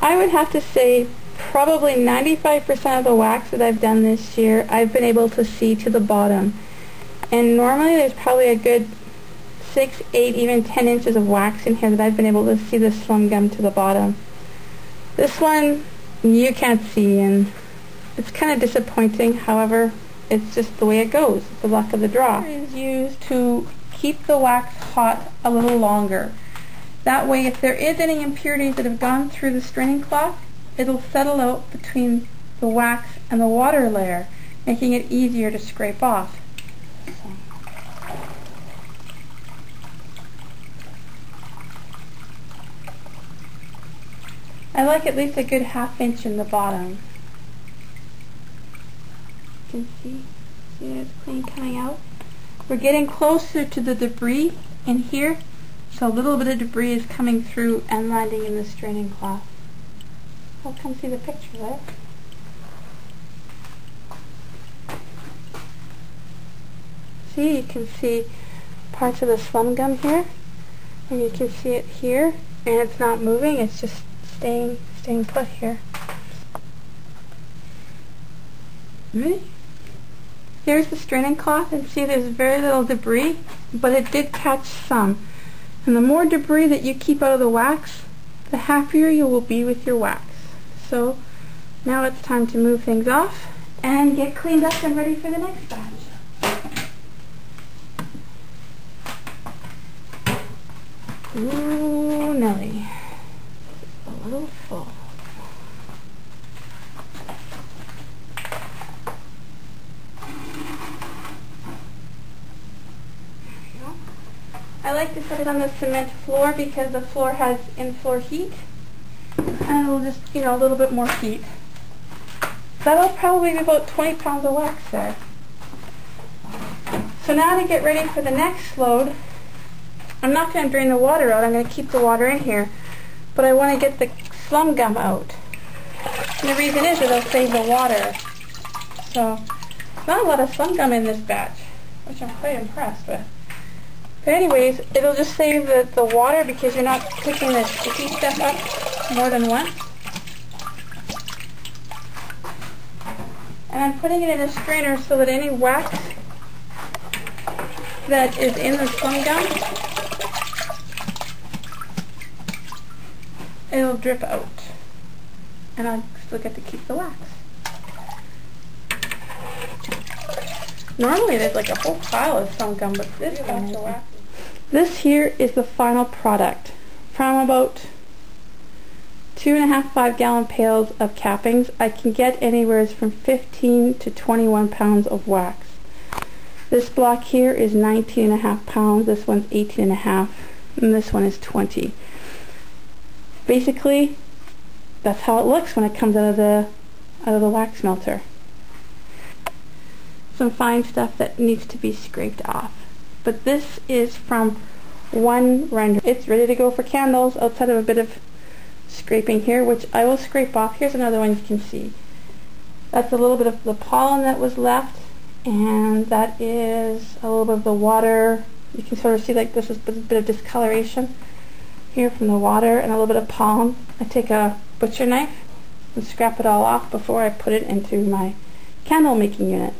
I would have to say probably 95% of the wax that I've done this year, I've been able to see to the bottom. And normally there's probably a good 6, 8, even 10 inches of wax in here that I've been able to see the slum gum to the bottom. This one you can't see, and it's kind of disappointing. However, it's just the way it goes. It's the luck of the draw. It is used to keep the wax hot a little longer. That way, if there is any impurities that have gone through the straining cloth, it'll settle out between the wax and the water layer, making it easier to scrape off. I like at least a good 1/2 inch in the bottom. You can see it's clean coming out. We're getting closer to the debris in here, so a little bit of debris is coming through and landing in the straining cloth. I'll come see the picture there. See, you can see parts of the slum gum here, and you can see it here, and it's not moving, it's just staying put here. Ready? Here's the straining cloth, and see there's very little debris, but it did catch some. And the more debris that you keep out of the wax, the happier you will be with your wax. So now it's time to move things off and get cleaned up and ready for the next batch. Ooh, Nelly. A little full. I like to set it on the cement floor because the floor has in-floor heat, and it'll just, a little bit more heat. That'll probably be about 20 pounds of wax there. So now to get ready for the next load, I'm not going to drain the water out, I'm going to keep the water in here, but I want to get the slum gum out. And the reason is it'll save the water. So, not a lot of slum gum in this batch, which I'm quite impressed with. But anyways, it'll just save the water because you're not picking the sticky stuff up more than once. And I'm putting it in a strainer so that any wax that is in the slum gum, it'll drip out. And I'll still get to keep the wax. Normally there's like a whole pile of slum gum, but this batch of wax. This here is the final product from about 2.5 5-gallon pails of cappings. I can get anywhere from 15 to 21 pounds of wax. This block here is 19.5 pounds, this one's 18.5, and this one is 20. Basically, that's how it looks when it comes out of the wax melter. Some fine stuff that needs to be scraped off. But this is from one render. It's ready to go for candles outside of a bit of scraping here, which I will scrape off. Here's another one you can see. That's a little bit of the pollen that was left, and that is a little bit of the water. You can sort of see like this is a bit of discoloration here from the water and a little bit of pollen. I take a butcher knife and scrap it all off before I put it into my candle making unit.